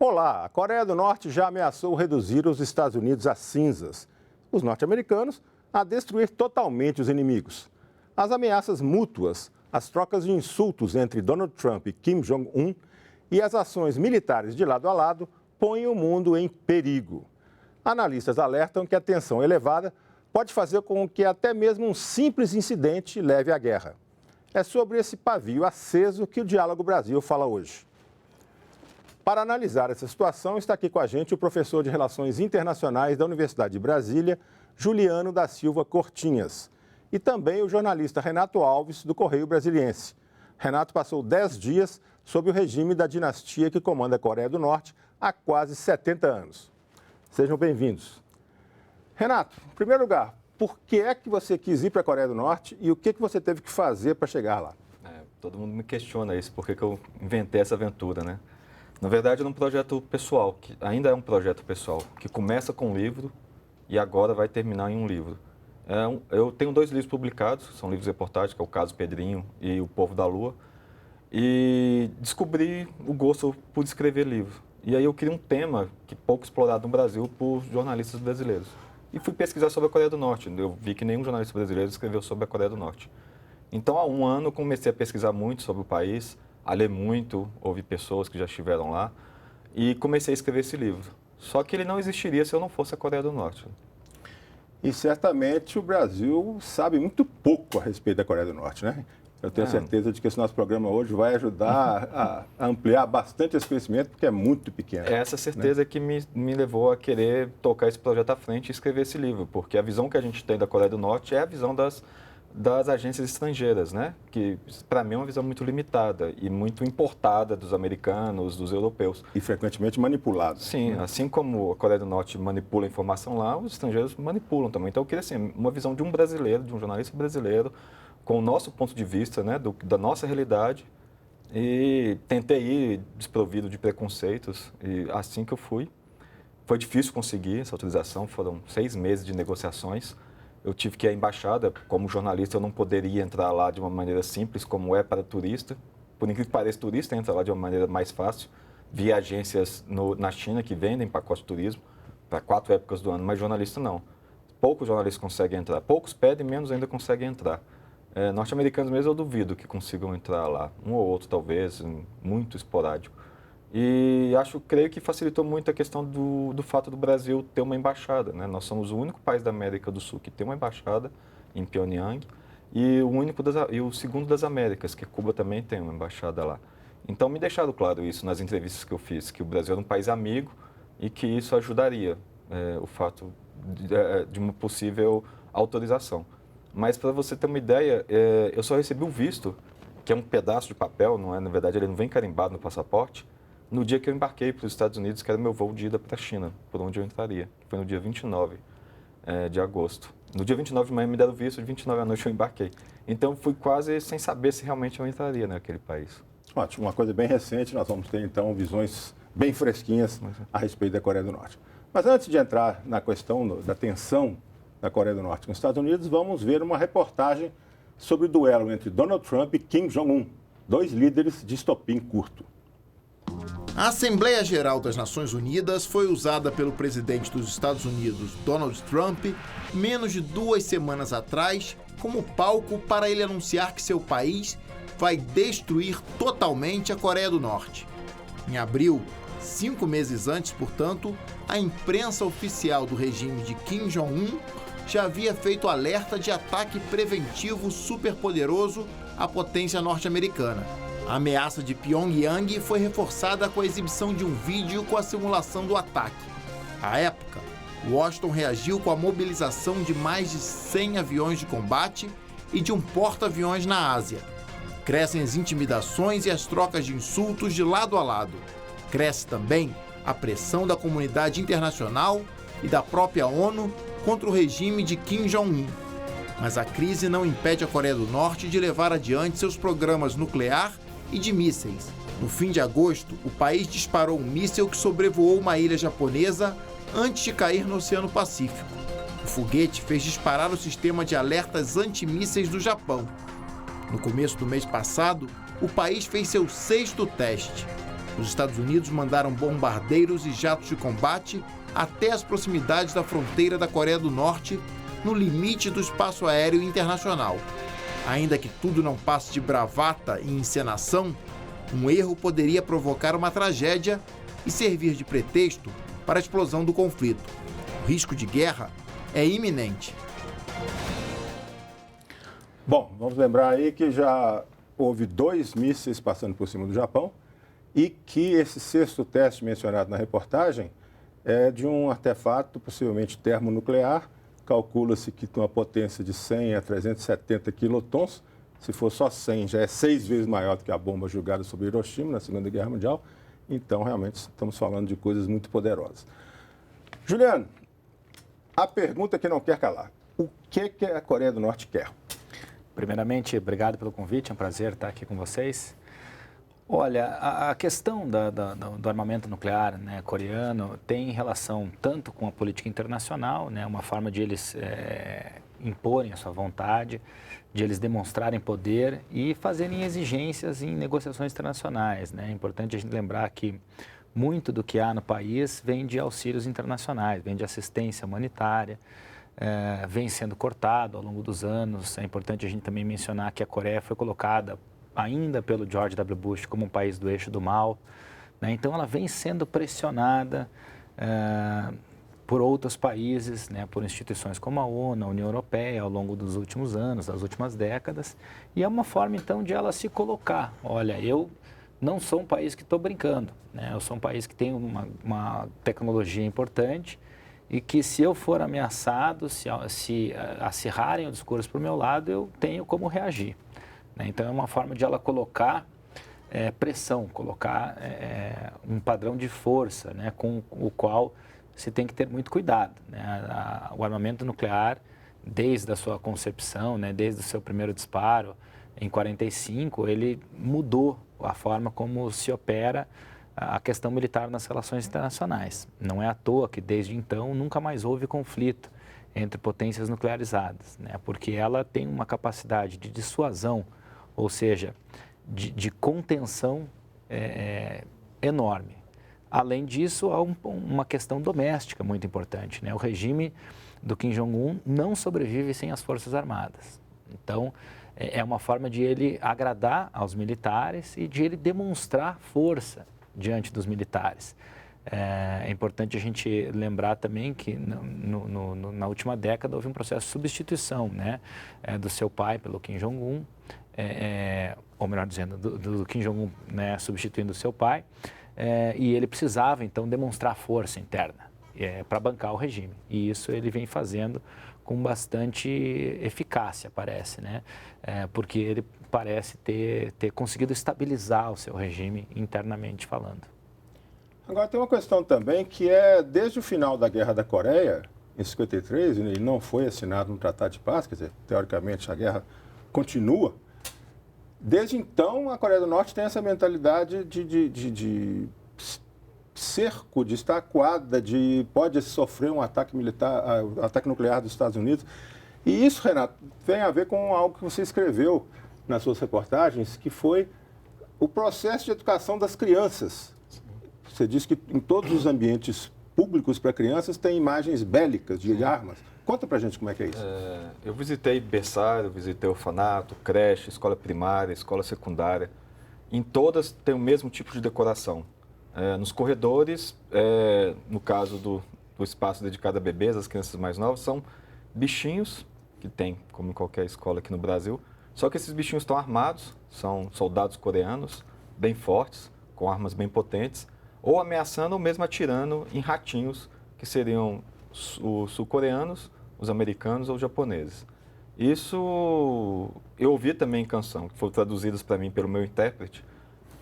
Olá, a Coreia do Norte já ameaçou reduzir os Estados Unidos a cinzas, os norte-americanos a destruir totalmente os inimigos. As ameaças mútuas, as trocas de insultos entre Donald Trump e Kim Jong-un e as ações militares de lado a lado põem o mundo em perigo. Analistas alertam que a tensão elevada pode fazer com que até mesmo um simples incidente leve à guerra. É sobre esse pavio aceso que o Diálogo Brasil fala hoje. Para analisar essa situação, está aqui com a gente o professor de Relações Internacionais da Universidade de Brasília, Juliano da Silva Cortinhas, e também o jornalista Renato Alves, do Correio Brasiliense. Renato passou 10 dias sob o regime da dinastia que comanda a Coreia do Norte há quase 70 anos. Sejam bem-vindos. Renato, em primeiro lugar, por que é que você quis ir para a Coreia do Norte e o que você teve que fazer para chegar lá? Todo mundo me questiona isso, por que eu inventei essa aventura, né? Na verdade, é um projeto pessoal, que ainda é um projeto pessoal, que começa com um livro e agora vai terminar em um livro. Eu tenho 2 livros publicados, são livros reportagens, que é o Caso Pedrinho e O Povo da Lua, e descobri o gosto por escrever livro. E aí eu queria um tema que pouco explorado no Brasil por jornalistas brasileiros. E fui pesquisar sobre a Coreia do Norte. Eu vi que nenhum jornalista brasileiro escreveu sobre a Coreia do Norte. Então, há um ano, eu comecei a pesquisar muito sobre o país, a ler muito, ouvir pessoas que já estiveram lá, e comecei a escrever esse livro. Só que ele não existiria se eu não fosse a Coreia do Norte. E certamente o Brasil sabe muito pouco a respeito da Coreia do Norte, né? Eu tenho certeza de que esse nosso programa hoje vai ajudar a ampliar bastante esse conhecimento, porque é muito pequeno. É essa certeza, né, que me levou a querer tocar esse projeto à frente e escrever esse livro, porque a visão que a gente tem da Coreia do Norte é a visão das agências estrangeiras, né? Que, para mim, é uma visão muito limitada e muito importada dos americanos, dos europeus. E frequentemente manipulada. Sim, assim como a Coreia do Norte manipula a informação lá, os estrangeiros manipulam também. Então, eu queria, assim, uma visão de um brasileiro, de um jornalista brasileiro, com o nosso ponto de vista, né, da nossa realidade, e tentei ir desprovido de preconceitos, e assim que eu fui. Foi difícil conseguir essa autorização, foram 6 meses de negociações. Eu tive que ir à embaixada, como jornalista eu não poderia entrar lá de uma maneira simples, como é para turista. Por incrível que pareça, turista entra lá de uma maneira mais fácil, via agências na China que vendem pacote de turismo para 4 épocas do ano, mas jornalista não. Poucos jornalistas conseguem entrar, poucos pedem, menos ainda conseguem entrar. Norte-americanos mesmo eu duvido que consigam entrar lá, um ou outro talvez, muito esporádico. E creio que facilitou muito a questão do fato do Brasil ter uma embaixada, né? Nós somos o único país da América do Sul que tem uma embaixada em Pyongyang e o segundo das Américas, que Cuba também tem uma embaixada lá. Então me deixaram claro isso nas entrevistas que eu fiz, que o Brasil era um país amigo e que isso ajudaria o fato de uma possível autorização. Mas para você ter uma ideia, eu só recebi um visto, que é um pedaço de papel, não é? Na verdade ele não vem carimbado no passaporte, no dia que eu embarquei para os Estados Unidos, que era meu voo de ida para a China, por onde eu entraria, que foi no dia 29 de agosto. No dia 29 de manhã me deram o visto, de 29 à noite eu embarquei. Então fui quase sem saber se realmente eu entraria naquele país. Ótimo, uma coisa bem recente, nós vamos ter então visões bem fresquinhas a respeito da Coreia do Norte. Mas antes de entrar na questão da tensão da Coreia do Norte com os Estados Unidos, vamos ver uma reportagem sobre o duelo entre Donald Trump e Kim Jong-un, 2 líderes de estopim curto. A Assembleia Geral das Nações Unidas foi usada pelo presidente dos Estados Unidos, Donald Trump, menos de 2 semanas atrás, como palco para ele anunciar que seu país vai destruir totalmente a Coreia do Norte. Em abril, 5 meses antes, portanto, a imprensa oficial do regime de Kim Jong-un já havia feito alerta de ataque preventivo superpoderoso à potência norte-americana. A ameaça de Pyongyang foi reforçada com a exibição de um vídeo com a simulação do ataque. À época, Washington reagiu com a mobilização de mais de 100 aviões de combate e de um porta-aviões na Ásia. Crescem as intimidações e as trocas de insultos de lado a lado. Cresce também a pressão da comunidade internacional e da própria ONU contra o regime de Kim Jong-un. Mas a crise não impede a Coreia do Norte de levar adiante seus programas nuclear e de mísseis. No fim de agosto, o país disparou um míssil que sobrevoou uma ilha japonesa antes de cair no Oceano Pacífico. O foguete fez disparar o sistema de alertas antimísseis do Japão. No começo do mês passado, o país fez seu 6º teste. Os Estados Unidos mandaram bombardeiros e jatos de combate até as proximidades da fronteira da Coreia do Norte, no limite do espaço aéreo internacional. Ainda que tudo não passe de bravata e encenação, um erro poderia provocar uma tragédia e servir de pretexto para a explosão do conflito. O risco de guerra é iminente. Bom, vamos lembrar aí que já houve 2 mísseis passando por cima do Japão e que esse 6º teste mencionado na reportagem é de um artefato possivelmente termonuclear. Calcula-se que tem uma potência de 100 a 370 quilotons. Se for só 100, já é 6 vezes maior do que a bomba jogada sobre Hiroshima na Segunda Guerra Mundial. Então, realmente, estamos falando de coisas muito poderosas. Juliano, a pergunta que não quer calar. O que a Coreia do Norte quer? Primeiramente, obrigado pelo convite, é um prazer estar aqui com vocês. Olha, a questão do armamento nuclear, né, coreano tem relação tanto com a política internacional, né, uma forma de eles imporem a sua vontade, de eles demonstrarem poder e fazerem exigências em negociações internacionais, né? É importante a gente lembrar que muito do que há no país vem de auxílios internacionais, vem de assistência humanitária, vem sendo cortado ao longo dos anos. É importante a gente também mencionar que a Coreia foi colocada ainda pelo George W. Bush como um país do eixo do mal, né? Então ela vem sendo pressionada por outros países, né, por instituições como a ONU, a União Europeia, ao longo dos últimos anos, das últimas décadas, e é uma forma então de ela se colocar. Olha, eu não sou um país que estou brincando, né? Eu sou um país que tem uma tecnologia importante e que se eu for ameaçado, se acirrarem o discurso para o meu lado, eu tenho como reagir, né? Então é uma forma de ela colocar pressão, colocar um padrão de força, né, com o qual se tem que ter muito cuidado, né? O armamento nuclear, desde a sua concepção, né, desde o seu primeiro disparo, em 1945, ele mudou a forma como se opera a questão militar nas relações internacionais. Não é à toa que, desde então, nunca mais houve conflito entre potências nuclearizadas, né? Porque ela tem uma capacidade de dissuasão, ou seja, de contenção enorme. Além disso, há uma questão doméstica muito importante, né? O regime do Kim Jong-un não sobrevive sem as Forças Armadas. Então, é uma forma de ele agradar aos militares e de ele demonstrar força diante dos militares. É importante a gente lembrar também que na última década houve um processo de substituição, né, do seu pai pelo Kim Jong-un, ou melhor dizendo, do Kim Jong-un, né, substituindo o seu pai. E ele precisava, então, demonstrar força interna para bancar o regime. E isso ele vem fazendo com bastante eficácia, parece, né? Porque ele parece ter conseguido estabilizar o seu regime internamente falando. Agora, tem uma questão também que desde o final da Guerra da Coreia, em 1953, ele não foi assinado um tratado de paz, quer dizer, teoricamente a guerra continua. Desde então, a Coreia do Norte tem essa mentalidade de cerco, de estar acuada, pode sofrer um ataque militar, ataque nuclear dos Estados Unidos. E isso, Renato, tem a ver com algo que você escreveu nas suas reportagens, que foi o processo de educação das crianças. Você disse que em todos os ambientes públicos para crianças tem imagens bélicas de armas. Conta pra gente como é que é isso. Eu visitei berçário, visitei orfanato, creche, escola primária, escola secundária. Em todas tem o mesmo tipo de decoração. Nos corredores, no caso do espaço dedicado a bebês, as crianças mais novas, são bichinhos, que tem, como em qualquer escola aqui no Brasil, só que esses bichinhos estão armados, são soldados coreanos, bem fortes, com armas bem potentes, ou ameaçando ou mesmo atirando em ratinhos, que seriam os sul-coreanos, os americanos ou os japoneses. Isso eu ouvi também em canção, que foram traduzidas para mim pelo meu intérprete.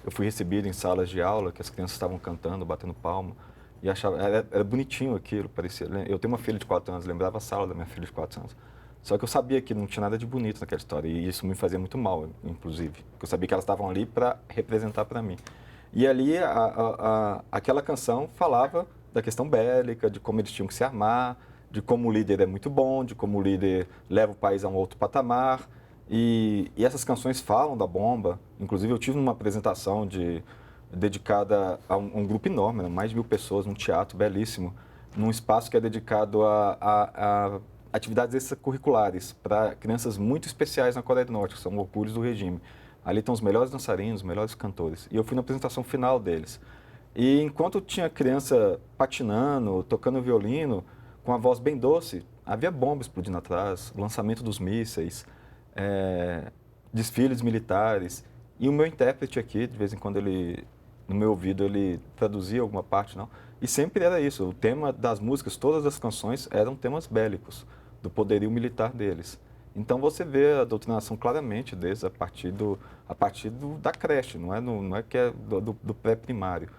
Eu fui recebido em salas de aula, que as crianças estavam cantando, batendo palma, e achava, era bonitinho aquilo, parecia. Eu tenho uma filha de 4 anos, lembrava a sala da minha filha de 4 anos. Só que eu sabia que não tinha nada de bonito naquela história, e isso me fazia muito mal, inclusive. Porque eu sabia que elas estavam ali para representar para mim. E ali, aquela canção falava da questão bélica, de como eles tinham que se armar, de como o líder é muito bom, de como o líder leva o país a um outro patamar. E essas canções falam da bomba. Inclusive, eu tive uma apresentação de dedicada a um grupo enorme, né? Mais de 1.000 pessoas, num teatro belíssimo, num espaço que é dedicado a atividades extracurriculares para crianças muito especiais na Coreia do Norte, que são orgulhos do regime. Ali estão os melhores dançarinos, os melhores cantores. E eu fui na apresentação final deles. E enquanto tinha criança patinando, tocando violino, com a voz bem doce, havia bombas explodindo atrás, lançamento dos mísseis, desfiles militares. E o meu intérprete aqui, de vez em quando, no meu ouvido, ele traduzia alguma parte, não. E sempre era isso, o tema das músicas, todas as canções eram temas bélicos, do poderio militar deles. Então você vê a doutrinação claramente deles a partir da creche, não é que é do pré-primário.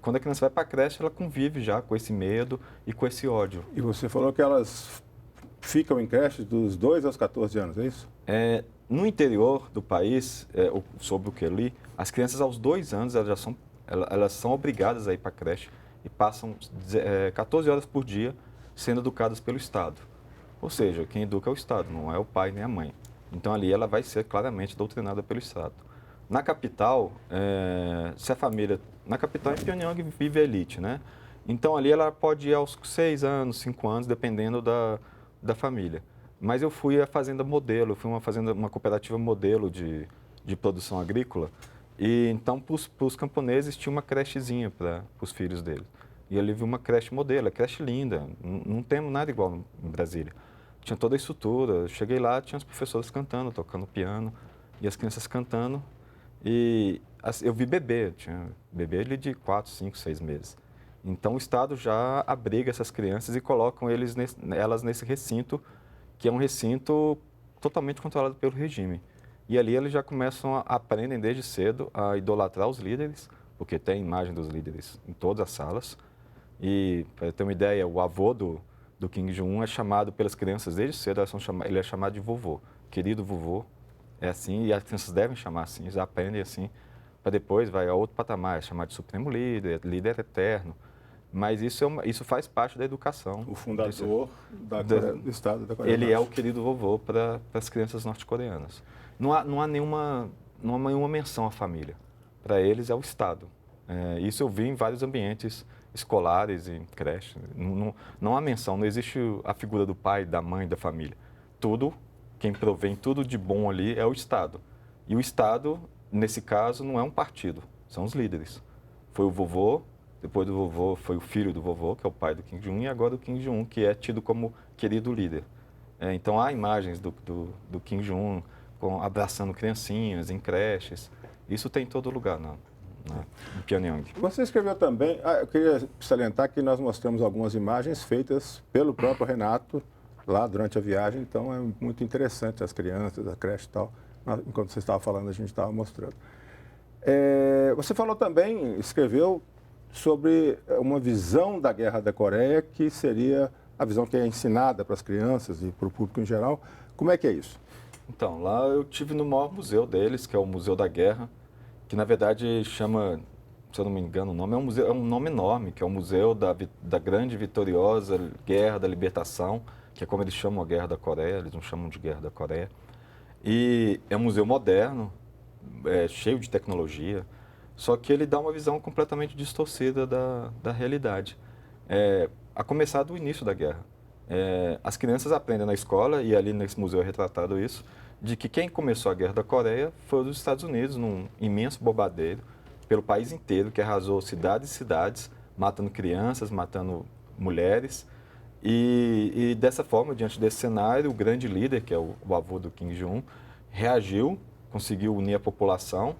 Quando a criança vai para a creche, ela convive já com esse medo e com esse ódio. E você falou que elas ficam em creche dos 2 aos 14 anos, é isso? No interior do país, sobre o que eu li, as crianças aos 2 anos elas são obrigadas a ir para a creche e passam 14 horas por dia sendo educadas pelo Estado. Ou seja, quem educa é o Estado, não é o pai nem a mãe. Então ali ela vai ser claramente doutrinada pelo Estado. Na capital, se a família... Na capital, em Pyongyang, vive a elite, né? Então ali ela pode ir aos 6 anos, 5 anos, dependendo da família. Mas eu fui à fazenda modelo, fui uma cooperativa modelo de produção agrícola. E então, para os camponeses, tinha uma crechezinha para os filhos deles. E ali vi uma creche modelo, creche linda, não temos nada igual em Brasília. Tinha toda a estrutura, eu cheguei lá, tinha os professores cantando, tocando piano, e as crianças cantando. E eu vi bebê, tinha bebê ali de 4, 5, 6 meses. Então o Estado já abriga essas crianças e colocam elas nesse recinto, que é um recinto totalmente controlado pelo regime. E ali eles já aprendem desde cedo a idolatrar os líderes, porque tem imagem dos líderes em todas as salas. E, para ter uma ideia, o avô do Kim Jong-un é chamado pelas crianças desde cedo, ele é chamado de vovô, querido vovô. É assim, e as crianças devem chamar assim, eles aprendem assim, para depois vai a outro patamar, é chamado de supremo líder, líder eterno. Mas isso faz parte da educação. O fundador do Estado da Coreia do Norte. Ele é o querido vovô para as crianças norte-coreanas. Não há nenhuma menção à família. Para eles é o Estado. Isso eu vi em vários ambientes escolares, em creche. Não há menção, não existe a figura do pai, da mãe, da família. Quem provém tudo de bom ali é o Estado. E o Estado, nesse caso, não é um partido, são os líderes. Foi o vovô, depois do vovô foi o filho do vovô, que é o pai do Kim Jong-un, e agora o Kim Jong-un, que é tido como querido líder. Então há imagens do Kim Jong-un abraçando criancinhas em creches. Isso tem em todo lugar em Pyongyang. Você escreveu também, eu queria salientar que nós mostramos algumas imagens feitas pelo próprio Renato lá durante a viagem, então é muito interessante as crianças, a creche e tal. Enquanto você estava falando, a gente estava mostrando. Você falou também, escreveu sobre uma visão da Guerra da Coreia, que seria a visão que é ensinada para as crianças e para o público em geral. Como é que é isso? Então, lá eu tive no maior museu deles, que é o Museu da Guerra, que na verdade chama, se eu não me engano, o nome é um nome enorme, que é o Museu da Grande e Vitoriosa Guerra da Libertação, que é como eles chamam a Guerra da Coreia, eles não chamam de Guerra da Coreia. E é um museu moderno, cheio de tecnologia, só que ele dá uma visão completamente distorcida da realidade. A começar do início da guerra. As crianças aprendem na escola, e ali nesse museu é retratado isso, de que quem começou a Guerra da Coreia foi os Estados Unidos, num imenso bombardeio pelo país inteiro, que arrasou cidades e cidades, matando crianças, matando mulheres. E dessa forma, diante desse cenário, o grande líder, que é o avô do Kim Jong-un, reagiu, conseguiu unir a população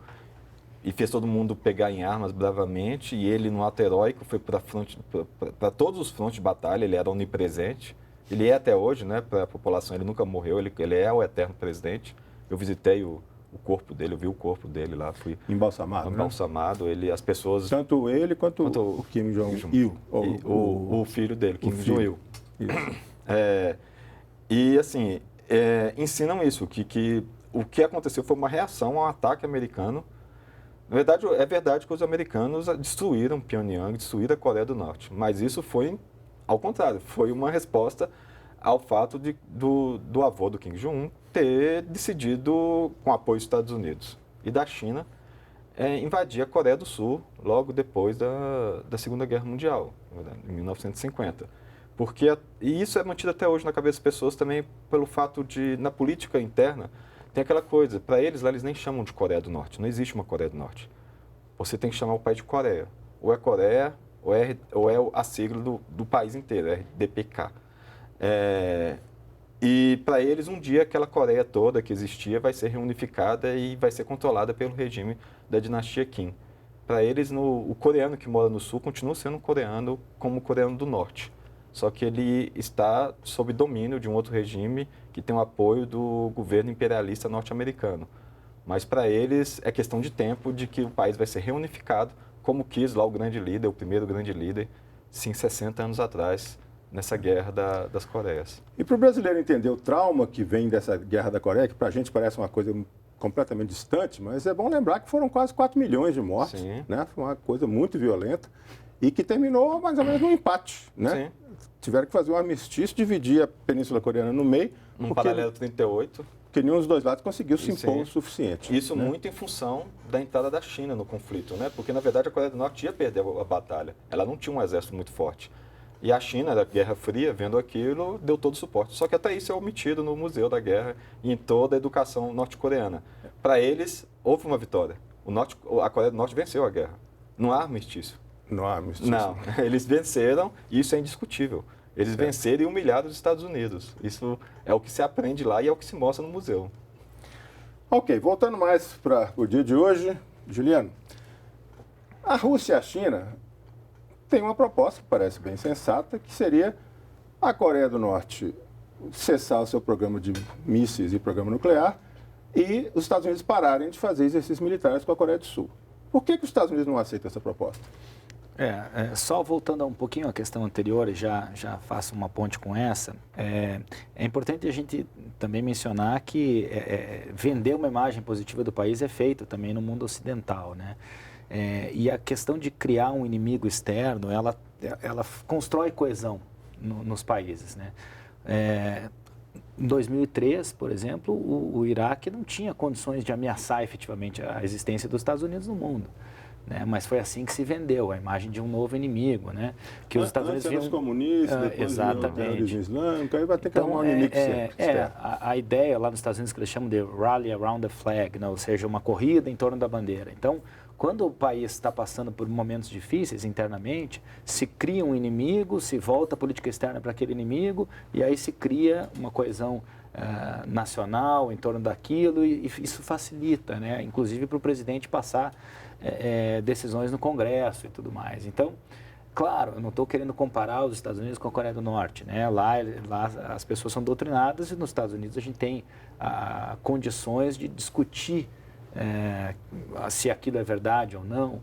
e fez todo mundo pegar em armas bravamente. E ele, no ato heróico, foi para todos os frontes de batalha, ele era onipresente. Ele é até hoje, né, para a população, ele nunca morreu, ele é o eterno presidente. Eu visitei o corpo dele, eu vi o corpo dele lá, fui embalsamado, embalsamado, né? As pessoas... Tanto ele quanto o Kim Jong-il. O filho dele, Kim Jong-il. E assim, ensinam isso, que o que aconteceu foi uma reação ao ataque americano. Na verdade, é verdade que os americanos destruíram Pyongyang, destruíram a Coreia do Norte, mas isso foi, ao contrário, foi uma resposta ao fato do avô do Kim Jong-un ter decidido, com apoio dos Estados Unidos e da China, invadir a Coreia do Sul logo depois da Segunda Guerra Mundial, em 1950. E isso é mantido até hoje na cabeça das pessoas também pelo fato de, na política interna, tem aquela coisa, para eles lá eles nem chamam de Coreia do Norte, não existe uma Coreia do Norte. Você tem que chamar o país de Coreia. Ou é Coreia, ou é a sigla do país inteiro, RDPK. E para eles, um dia, aquela Coreia toda que existia vai ser reunificada e vai ser controlada pelo regime da dinastia Kim. Para eles, o coreano que mora no Sul continua sendo um coreano como o coreano do Norte. Só que ele está sob domínio de um outro regime que tem o apoio do governo imperialista norte-americano. Mas para eles é questão de tempo de que o país vai ser reunificado, como quis lá o grande líder, o primeiro grande líder, sim, 60 anos atrás, nessa guerra das Coreias. E para o brasileiro entender o trauma que vem dessa guerra da Coreia, que para a gente parece uma coisa completamente distante, mas é bom lembrar que foram quase 4 milhões de mortes, né? Foi uma coisa muito violenta e que terminou mais ou menos num empate, né? Sim. Tiveram que fazer um armistício, dividir a Península Coreana no meio. Um paralelo 38. Porque nenhum dos dois lados conseguiu se impor o suficiente. Isso, né? Muito em função da entrada da China no conflito, né? Porque, na verdade, a Coreia do Norte ia perder a batalha. Ela não tinha um exército muito forte. E a China, da Guerra Fria, vendo aquilo, deu todo o suporte. Só que até isso é omitido no Museu da Guerra e em toda a educação norte-coreana. Para eles, houve uma vitória. A Coreia do Norte venceu a guerra. Não há armistício. Não há armistício. Não, eles venceram e isso é indiscutível. Eles venceram e humilharam os Estados Unidos. Isso é o que se aprende lá e é o que se mostra no museu. Ok, voltando mais para o dia de hoje, Juliano, a Rússia e a China têm uma proposta que parece bem sensata, que seria a Coreia do Norte cessar o seu programa de mísseis e programa nuclear e os Estados Unidos pararem de fazer exercícios militares com a Coreia do Sul. Por que os Estados Unidos não aceitam essa proposta? Só voltando um pouquinho à questão anterior, e já faço uma ponte com essa, é importante a gente também mencionar que vender uma imagem positiva do país é feito também no mundo ocidental, né? E a questão de criar um inimigo externo, ela constrói coesão nos países, né? Em 2003, por exemplo, o Iraque não tinha condições de ameaçar efetivamente a existência dos Estados Unidos no mundo. Né? Mas foi assim que se vendeu, a imagem de um novo inimigo, né? Que os Estados Unidos viam os comunistas, depois exatamente. O islâmico, aí vai ter que arrumar um inimigo a ideia lá nos Estados Unidos que eles chamam de rally around the flag, né? Ou seja, uma corrida em torno da bandeira. Então, quando o país está passando por momentos difíceis internamente, se cria um inimigo, se volta a política externa para aquele inimigo e aí se cria uma coesão nacional em torno daquilo e isso facilita, né? Inclusive para o presidente passar decisões no Congresso e tudo mais. Então, claro, eu não estou querendo comparar os Estados Unidos com a Coreia do Norte, né? Lá as pessoas são doutrinadas e nos Estados Unidos a gente tem condições de discutir se aquilo é verdade ou não,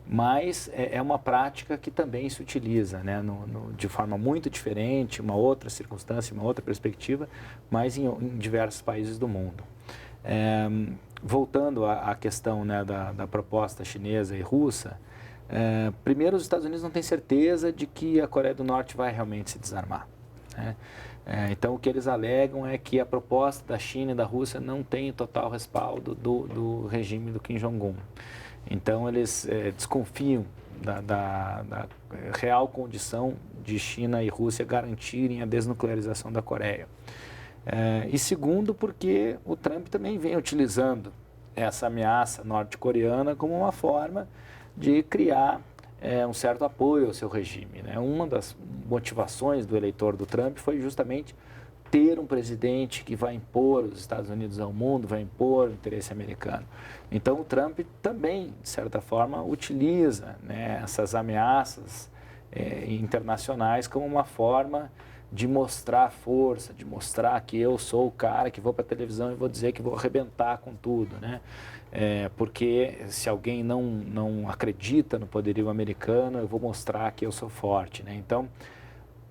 mas é uma prática que também se utiliza, né? De forma muito diferente, uma outra circunstância, uma outra perspectiva, mas em diversos países do mundo. Voltando à questão, né, da proposta chinesa e russa, primeiro os Estados Unidos não têm certeza de que a Coreia do Norte vai realmente se desarmar, né? Então, o que eles alegam é que a proposta da China e da Rússia não tem total respaldo do regime do Kim Jong-un. Então, eles desconfiam da real condição de China e Rússia garantirem a desnuclearização da Coreia. E segundo, porque o Trump também vem utilizando essa ameaça norte-coreana como uma forma de criar um certo apoio ao seu regime, né? Uma das motivações do eleitor do Trump foi justamente ter um presidente que vai impor os Estados Unidos ao mundo, vai impor o interesse americano. Então, o Trump também, de certa forma, utiliza, né, essas ameaças internacionais como uma forma de mostrar força, de mostrar que eu sou o cara que vou para a televisão e vou dizer que vou arrebentar com tudo, né? Porque se alguém não acredita no poderio americano, eu vou mostrar que eu sou forte, né? Então,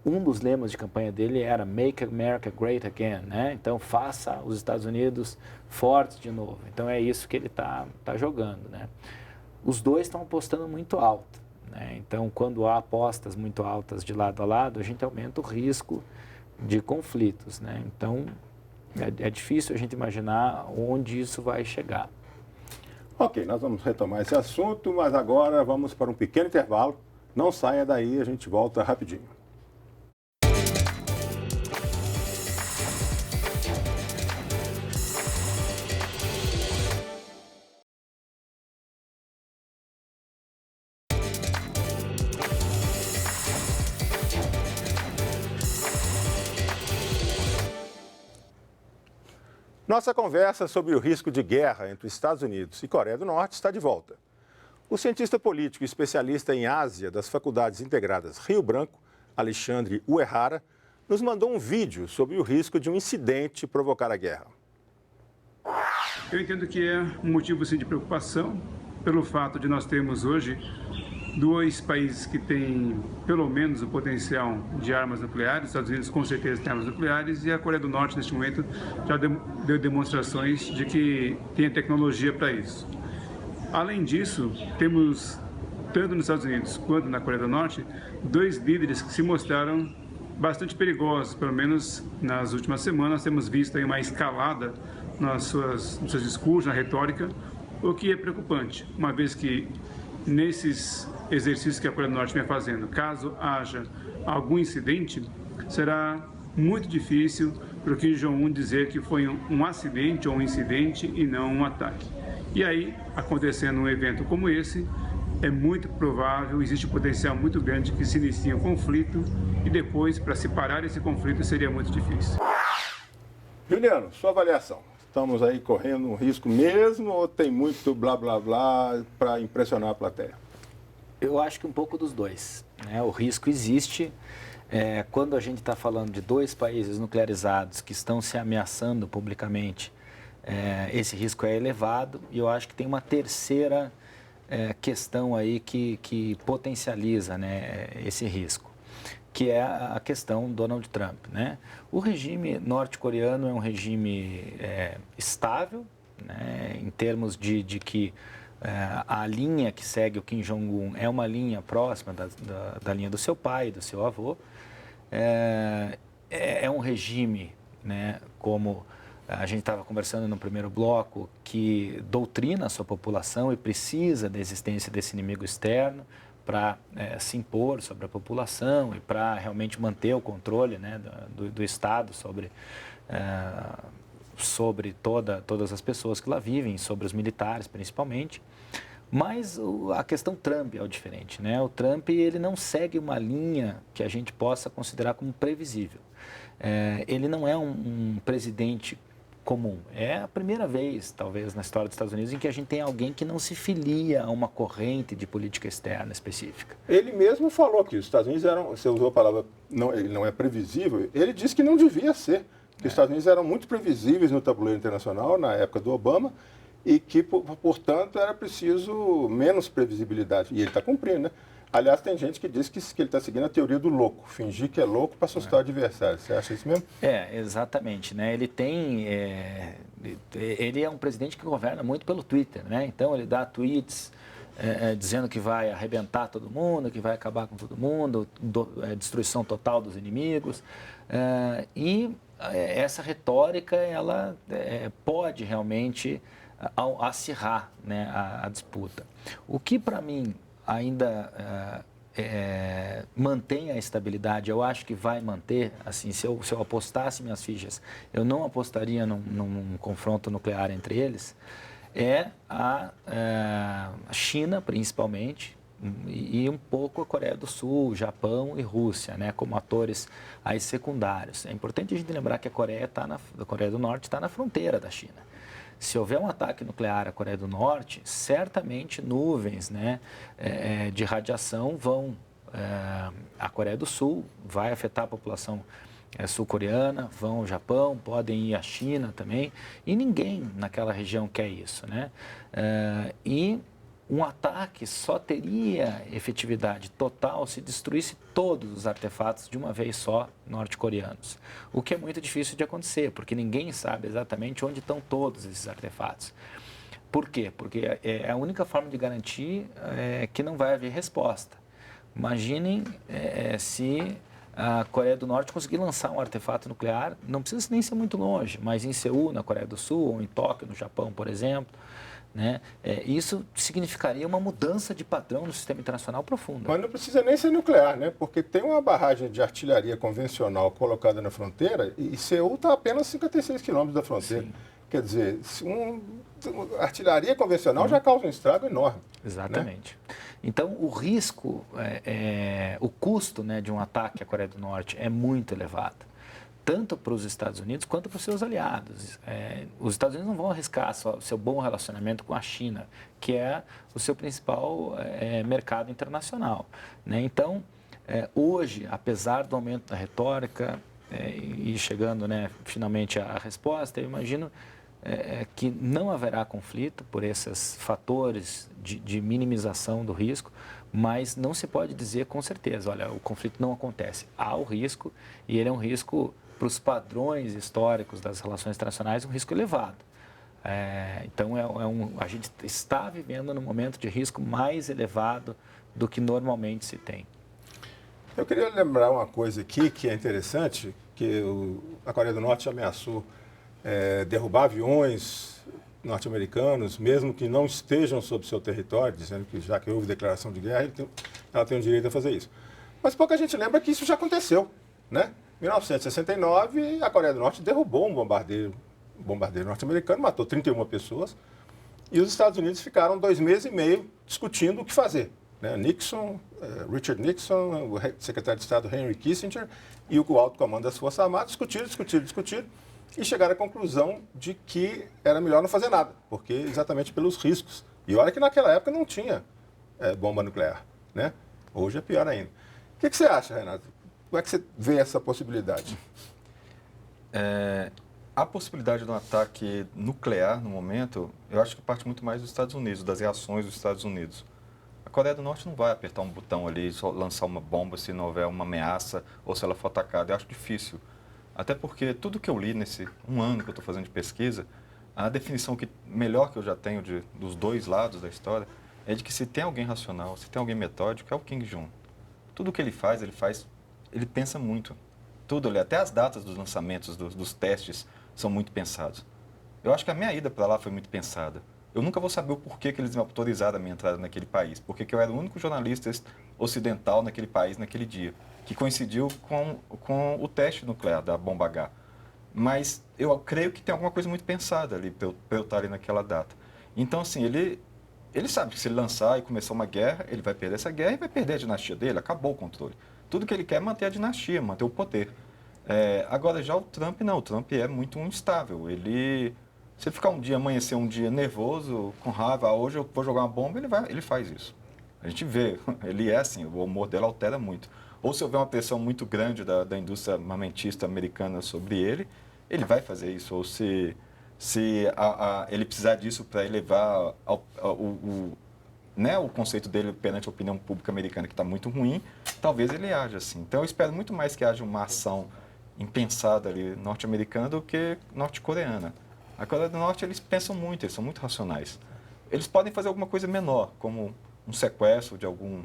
um dos lemas de campanha dele era Make America Great Again, né? Então, faça os Estados Unidos fortes de novo. Então, é isso que ele tá jogando, né? Os dois estão apostando muito alto, né? Então, quando há apostas muito altas de lado a lado, a gente aumenta o risco de conflitos, né? Então, é difícil a gente imaginar onde isso vai chegar. Ok, nós vamos retomar esse assunto, mas agora vamos para um pequeno intervalo. Não saia daí, a gente volta rapidinho. Nossa conversa sobre o risco de guerra entre os Estados Unidos e Coreia do Norte está de volta. O cientista político e especialista em Ásia das Faculdades Integradas Rio Branco, Alexandre Uehara, nos mandou um vídeo sobre o risco de um incidente provocar a guerra. Eu entendo que é um motivo sim, de preocupação pelo fato de nós termos hoje 2 países que têm pelo menos o potencial de armas nucleares. Os Estados Unidos com certeza tem armas nucleares e a Coreia do Norte neste momento já deu demonstrações de que tem a tecnologia para isso. Além disso, temos tanto nos Estados Unidos quanto na Coreia do Norte 2 líderes que se mostraram bastante perigosos, pelo menos nas últimas semanas temos visto aí uma escalada nos seus discursos, na retórica, o que é preocupante, uma vez que nesses exercícios que a Coreia do Norte vem fazendo, caso haja algum incidente, será muito difícil para o Kim Jong-un dizer que foi um acidente ou um incidente e não um ataque. E aí, acontecendo um evento como esse, é muito provável, existe um potencial muito grande que se inicie um conflito e depois, para se parar esse conflito, seria muito difícil. Juliano, sua avaliação. Estamos aí correndo um risco mesmo ou tem muito blá blá blá para impressionar a plateia? Eu acho que um pouco dos dois, né? O risco existe. Quando a gente está falando de 2 países nuclearizados que estão se ameaçando publicamente, esse risco é elevado. E eu acho que tem uma terceira questão aí que potencializa, né, esse risco, que é a questão Donald Trump, né? O regime norte-coreano é um regime estável, né, em termos de que a linha que segue o Kim Jong-un é uma linha próxima da linha do seu pai, do seu avô. É um regime, né, como a gente estava conversando no primeiro bloco, que doutrina a sua população e precisa da existência desse inimigo externo para se impor sobre a população e para realmente manter o controle, né, do Estado sobre todas as pessoas que lá vivem, sobre os militares principalmente. Mas a questão Trump é o diferente, né? O Trump ele não segue uma linha que a gente possa considerar como previsível. Ele não é um presidente comum. É a primeira vez, talvez, na história dos Estados Unidos em que a gente tem alguém que não se filia a uma corrente de política externa específica. Ele mesmo falou que os Estados Unidos eram, você usou a palavra, ele não é previsível, ele disse que não devia ser, que os Estados Unidos eram muito previsíveis no tabuleiro internacional na época do Obama e que, portanto, era preciso menos previsibilidade. E ele está cumprindo, né? Aliás, tem gente que diz que ele está seguindo a teoria do louco, fingir que é louco para assustar o adversário. Você acha isso mesmo? Exatamente, né? Ele é um presidente que governa muito pelo Twitter, né? Então ele dá tweets dizendo que vai arrebentar todo mundo, que vai acabar com todo mundo, destruição total dos inimigos. Essa retórica, ela pode realmente acirrar, né, a disputa. O que para mim ainda mantém a estabilidade, eu acho que vai manter, assim, se eu apostasse minhas fichas, eu não apostaria num confronto nuclear entre eles, a China, principalmente, e um pouco a Coreia do Sul, Japão e Rússia, né, como atores aí secundários. É importante a gente lembrar que a Coreia do Norte está na fronteira da China. Se houver um ataque nuclear à Coreia do Norte, certamente nuvens, né, de radiação vão à Coreia do Sul, vai afetar a população sul-coreana, vão ao Japão, podem ir à China também, e ninguém naquela região quer isso, né? E um ataque só teria efetividade total se destruísse todos os artefatos de uma vez só norte-coreanos. O que é muito difícil de acontecer, porque ninguém sabe exatamente onde estão todos esses artefatos. Por quê? Porque é a única forma de garantir que não vai haver resposta. Imaginem se a Coreia do Norte conseguir lançar um artefato nuclear, não precisa nem ser muito longe, mas em Seul, na Coreia do Sul, ou em Tóquio, no Japão, por exemplo, né? Isso significaria uma mudança de padrão no sistema internacional profunda. Mas não precisa nem ser nuclear, né? Porque tem uma barragem de artilharia convencional colocada na fronteira e Seul está a apenas 56 quilômetros da fronteira. Sim. Quer dizer, artilharia convencional já causa um estrago enorme. Exatamente. Né? Então, o risco, o custo, né, de um ataque à Coreia do Norte é muito elevado, tanto para os Estados Unidos quanto para os seus aliados. Os Estados Unidos não vão arriscar seu bom relacionamento com a China, que é o seu principal mercado internacional, né? Então, hoje, apesar do aumento da retórica e chegando, né, finalmente à resposta, eu imagino que não haverá conflito por esses fatores de minimização do risco, mas não se pode dizer com certeza, olha, o conflito não acontece. Há o risco, e ele é um risco, para os padrões históricos das relações internacionais, um risco elevado. Então, a gente está vivendo num momento de risco mais elevado do que normalmente se tem. Eu queria lembrar uma coisa aqui que é interessante, que a Coreia do Norte ameaçou derrubar aviões norte-americanos, mesmo que não estejam sob seu território, dizendo que já que houve declaração de guerra, ela tem o direito a fazer isso. Mas pouca gente lembra que isso já aconteceu, né? Em 1969, a Coreia do Norte derrubou um bombardeiro norte-americano, matou 31 pessoas, e os Estados Unidos ficaram 2 meses e meio discutindo o que fazer. Né? Richard Nixon, o secretário de Estado Henry Kissinger e o alto comando das Forças Armadas discutiram e chegaram à conclusão de que era melhor não fazer nada, porque exatamente pelos riscos. E olha que naquela época não tinha bomba nuclear, né? Hoje é pior ainda. O que você acha, Renato? Como é que você vê essa possibilidade? A possibilidade de um ataque nuclear no momento, eu acho que parte muito mais dos Estados Unidos, das reações dos Estados Unidos. A Coreia do Norte não vai apertar um botão ali e só lançar uma bomba se não houver uma ameaça ou se ela for atacada. Eu acho difícil. Até porque tudo que eu li nesse 1 ano que eu estou fazendo de pesquisa, a definição melhor que eu já tenho dos dois lados da história é de que se tem alguém racional, se tem alguém metódico, é o Kim Jong-un. Tudo que ele pensa muito. Tudo ali, até as datas dos lançamentos, dos testes, são muito pensados. Eu acho que a minha ida para lá foi muito pensada. Eu nunca vou saber o porquê que eles me autorizaram a minha entrada naquele país, porque eu era o único jornalista ocidental naquele país, naquele dia, que coincidiu com o teste nuclear da bomba H. Mas eu creio que tem alguma coisa muito pensada ali para eu estar ali naquela data. Então, assim, ele sabe que se ele lançar e começar uma guerra, ele vai perder essa guerra e vai perder a dinastia dele, acabou o controle. Tudo que ele quer é manter a dinastia, manter o poder. Agora, já o Trump, não. O Trump é muito instável. Se ele ficar amanhecer um dia nervoso, com raiva, hoje eu vou jogar uma bomba, ele faz isso. A gente vê, ele é assim, o humor dele altera muito. Ou se houver uma pressão muito grande da indústria armamentista americana sobre ele vai fazer isso. Ou se ele precisar disso para elevar o conceito dele perante a opinião pública americana, que está muito ruim, talvez ele haja assim. Então, eu espero muito mais que haja uma ação impensada ali norte-americana do que norte-coreana. A Coreia do Norte, eles pensam muito, eles são muito racionais. Eles podem fazer alguma coisa menor, como um sequestro de algum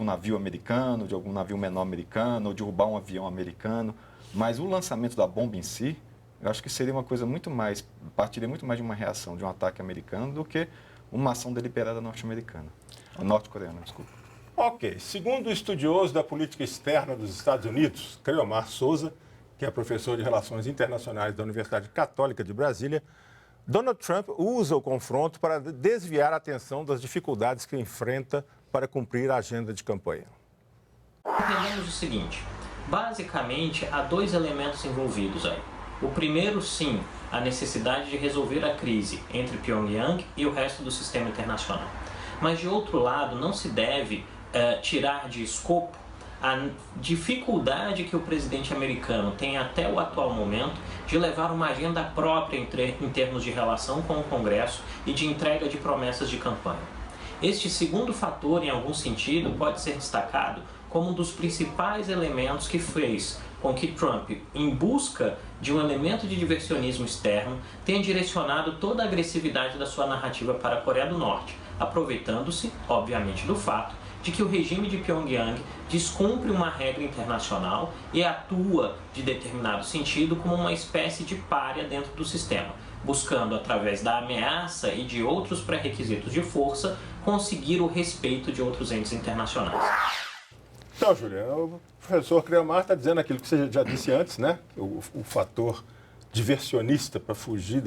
navio americano, de algum navio menor americano, ou derrubar um avião americano, mas o lançamento da bomba em si, eu acho que seria uma coisa partiria muito mais de uma reação de um ataque americano do que uma ação deliberada norte-coreana, desculpa. Ok. Segundo o estudioso da política externa dos Estados Unidos, Creomar Souza, que é professor de Relações Internacionais da Universidade Católica de Brasília, Donald Trump usa o confronto para desviar a atenção das dificuldades que enfrenta para cumprir a agenda de campanha. Entendemos o seguinte, basicamente há 2 elementos envolvidos aí. O primeiro, sim, a necessidade de resolver a crise entre Pyongyang e o resto do sistema internacional. Mas, de outro lado, não se deve tirar de escopo a dificuldade que o presidente americano tem até o atual momento de levar uma agenda própria em termos de relação com o Congresso e de entrega de promessas de campanha. Este segundo fator, em algum sentido, pode ser destacado como um dos principais elementos que fez com que Trump, em busca de um elemento de diversionismo externo, tenha direcionado toda a agressividade da sua narrativa para a Coreia do Norte, aproveitando-se, obviamente, do fato de que o regime de Pyongyang descumpre uma regra internacional e atua, de determinado sentido, como uma espécie de pária dentro do sistema, buscando, através da ameaça e de outros pré-requisitos de força, conseguir o respeito de outros entes internacionais. Então, Júlia, o professor Creomar está dizendo aquilo que você já disse antes, né? O fator diversionista para fugir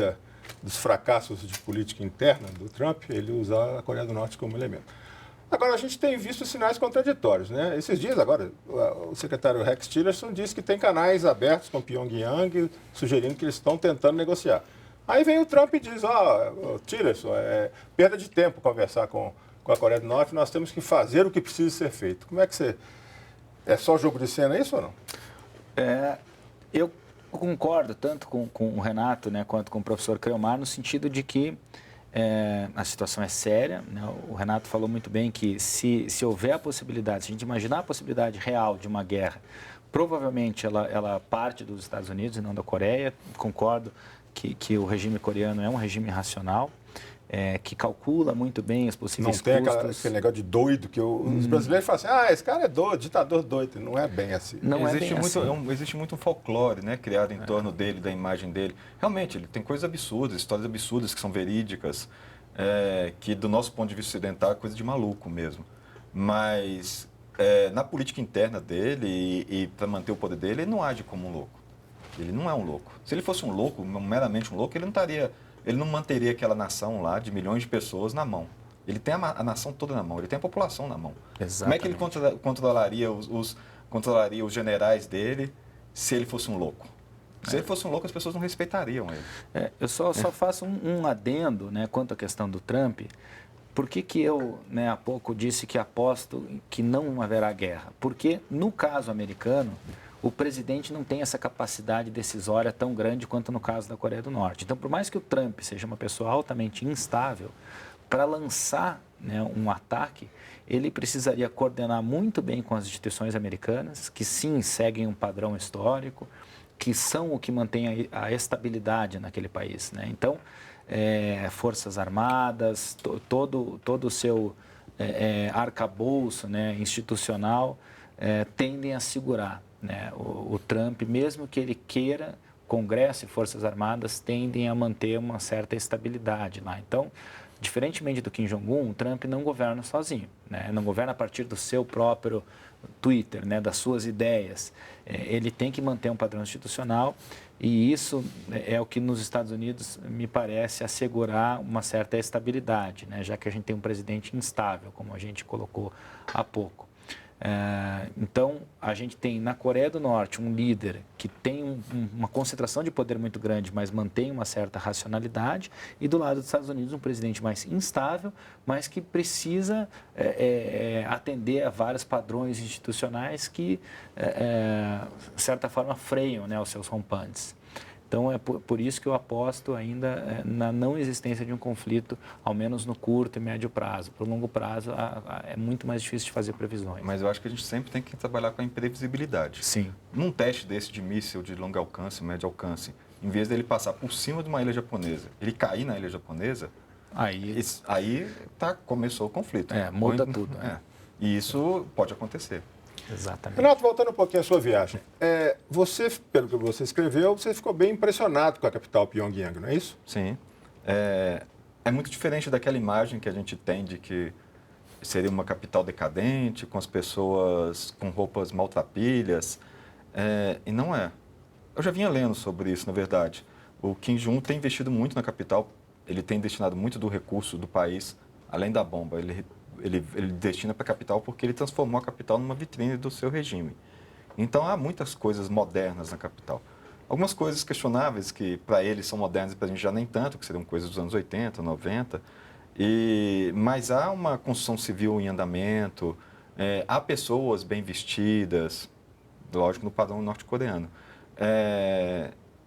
dos fracassos de política interna do Trump, ele usa a Coreia do Norte como elemento. Agora, a gente tem visto sinais contraditórios, né? Esses dias, agora, o secretário Rex Tillerson disse que tem canais abertos com Pyongyang, sugerindo que eles estão tentando negociar. Aí vem o Trump e diz, Tillerson, é perda de tempo conversar com a Coreia do Norte, nós temos que fazer o que precisa ser feito. Como é que você... É só jogo de cena isso ou não? Eu concordo tanto com o Renato, né, quanto com o professor Creomar, no sentido de que a situação é séria, né? O Renato falou muito bem que se houver a possibilidade, se a gente imaginar a possibilidade real de uma guerra, provavelmente ela parte dos Estados Unidos e não da Coreia. Concordo que o regime coreano é um regime racional, que calcula muito bem os possíveis custos. Não tem aquele negócio de doido que os brasileiros falam assim, esse cara é doido, ditador doido. Não é bem assim. Não existe é bem muito, assim. Existe muito um folclore, né, criado em torno dele, da imagem dele. Realmente, ele tem coisas absurdas, histórias absurdas que são verídicas, que do nosso ponto de vista ocidental é coisa de maluco mesmo. Mas na política interna dele e para manter o poder dele, ele não age como um louco. Ele não é um louco. Se ele fosse um louco, meramente um louco, ele não manteria aquela nação lá de milhões de pessoas na mão. Ele tem a nação toda na mão, ele tem a população na mão. Exatamente. Como é que ele controlaria os generais dele se ele fosse um louco? Se ele fosse um louco, as pessoas não respeitariam ele. Eu só faço um adendo, né, quanto à questão do Trump. Por que eu, né, há pouco disse que aposto que não haverá guerra? Porque, no caso americano, o presidente não tem essa capacidade decisória tão grande quanto no caso da Coreia do Norte. Então, por mais que o Trump seja uma pessoa altamente instável, para lançar, né, um ataque, ele precisaria coordenar muito bem com as instituições americanas, que sim seguem um padrão histórico, que são o que mantém a estabilidade naquele país, né? Então, Forças Armadas, todo o seu arcabouço, né, institucional, tendem a segurar, né? O Trump, mesmo que ele queira, Congresso e Forças Armadas tendem a manter uma certa estabilidade lá. Então, diferentemente do Kim Jong-un, o Trump não governa sozinho, né? Não governa a partir do seu próprio Twitter, né, das suas ideias. Ele tem que manter um padrão institucional e isso é o que nos Estados Unidos me parece assegurar uma certa estabilidade, né, já que a gente tem um presidente instável, como a gente colocou há pouco. Então, a gente tem na Coreia do Norte um líder que tem uma concentração de poder muito grande, mas mantém uma certa racionalidade, e do lado dos Estados Unidos um presidente mais instável, mas que precisa atender a vários padrões institucionais que, de certa forma, freiam, né, os seus rompantes. Então, é por isso que eu aposto ainda na não existência de um conflito, ao menos no curto e médio prazo. Para o longo prazo, é muito mais difícil de fazer previsões. Mas eu acho que a gente sempre tem que trabalhar com a imprevisibilidade. Sim. Num teste desse de míssil de longo alcance, médio alcance, em vez dele passar por cima de uma ilha japonesa, ele cair na ilha japonesa, aí começou o conflito. Muda tudo. E isso pode acontecer. Exatamente. Renato, voltando um pouquinho à sua viagem. Você, pelo que você escreveu, você ficou bem impressionado com a capital Pyongyang, não é isso? Sim. É muito diferente daquela imagem que a gente tem de que seria uma capital decadente, com as pessoas com roupas maltrapilhas. E não é. Eu já vinha lendo sobre isso, na verdade. O Kim Jong-un tem investido muito na capital, ele tem destinado muito do recurso do país, além da bomba. Ele destina para a capital porque ele transformou a capital numa vitrine do seu regime. Então, há muitas coisas modernas na capital. Algumas coisas questionáveis que para ele são modernas e para a gente já nem tanto, que seriam coisas dos anos 80, 90. Mas há uma construção civil em andamento, há pessoas bem vestidas, lógico, no padrão norte-coreano.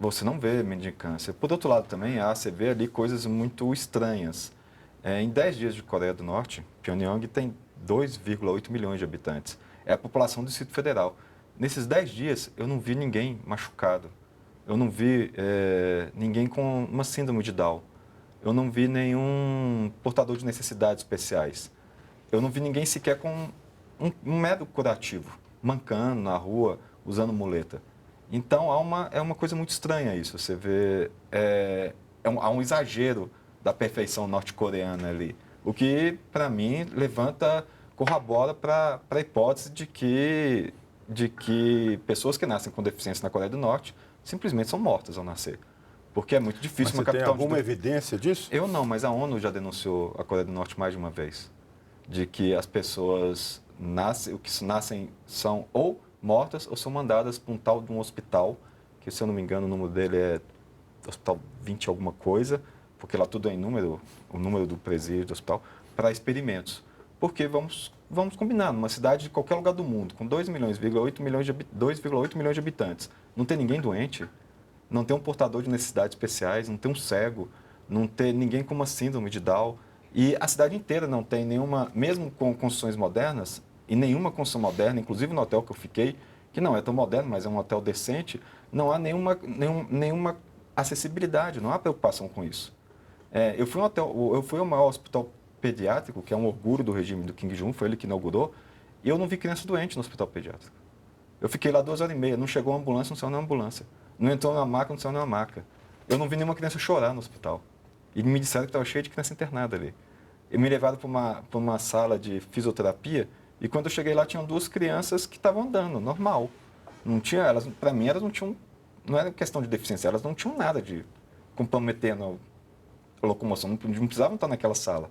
Você não vê mendicância. Por outro lado também, você vê ali coisas muito estranhas. Em 10 dias de Coreia do Norte, Pyongyang tem 2,8 milhões de habitantes. É a população do Distrito Federal. Nesses 10 dias, eu não vi ninguém machucado. Eu não vi ninguém com uma síndrome de Down. Eu não vi nenhum portador de necessidades especiais. Eu não vi ninguém sequer com um mero curativo, mancando na rua, usando muleta. Então, é uma coisa muito estranha isso. Você vê, há um exagero da perfeição norte-coreana ali. O que, para mim, corrobora para a hipótese de que pessoas que nascem com deficiência na Coreia do Norte simplesmente são mortas ao nascer. Porque é muito difícil Mas uma você tem capital... alguma evidência disso? Eu não, mas a ONU já denunciou a Coreia do Norte mais de uma vez. De que as pessoas nascem são ou mortas ou são mandadas para um tal de um hospital, que se eu não me engano o número dele é Hospital 20 alguma coisa, porque lá tudo é em número, o número do presídio do hospital, para experimentos. Porque vamos combinar, numa cidade de qualquer lugar do mundo, com 2,8 milhões de habitantes, não tem ninguém doente, não tem um portador de necessidades especiais, não tem um cego, não tem ninguém com uma síndrome de Down. E a cidade inteira não tem nenhuma, mesmo com construções modernas, e nenhuma construção moderna, inclusive no hotel que eu fiquei, que não é tão moderno, mas é um hotel decente, não há nenhuma acessibilidade, não há preocupação com isso. Eu fui ao maior hospital pediátrico, que é um orgulho do regime do Kim Jong-un, foi ele que inaugurou, e eu não vi criança doente no hospital pediátrico. Eu fiquei lá 2h30, não chegou uma ambulância, não saiu nenhuma ambulância. Não entrou na maca, não saiu nenhuma maca. Eu não vi nenhuma criança chorar no hospital. E me disseram que estava cheio de criança internada ali. E me levaram para uma sala de fisioterapia, e quando eu cheguei lá, tinham 2 crianças que estavam andando, normal. Não tinha, para mim, elas não tinham, não era questão de deficiência, elas não tinham nada de comprometendo a locomoção, não precisavam estar naquela sala.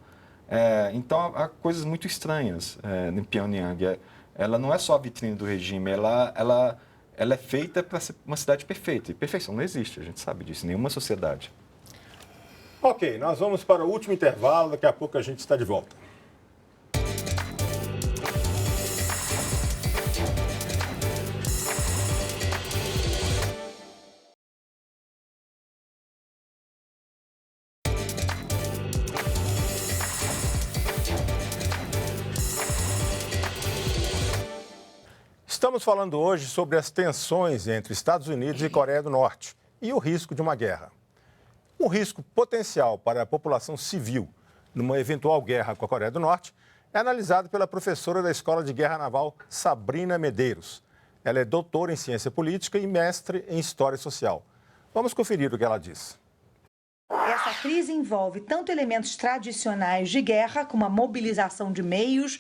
Então, há coisas muito estranhas em Pyongyang. Ela não é só a vitrine do regime, ela é feita para ser uma cidade perfeita. E perfeição não existe, a gente sabe disso, em nenhuma sociedade. Ok, nós vamos para o último intervalo, daqui a pouco a gente está de volta. Estamos falando hoje sobre as tensões entre Estados Unidos e Coreia do Norte e o risco de uma guerra. Um risco potencial para a população civil numa eventual guerra com a Coreia do Norte é analisado pela professora da Escola de Guerra Naval, Sabrina Medeiros. Ela é doutora em Ciência Política e mestre em História Social. Vamos conferir o que ela diz. Essa crise envolve tanto elementos tradicionais de guerra, como a mobilização de meios,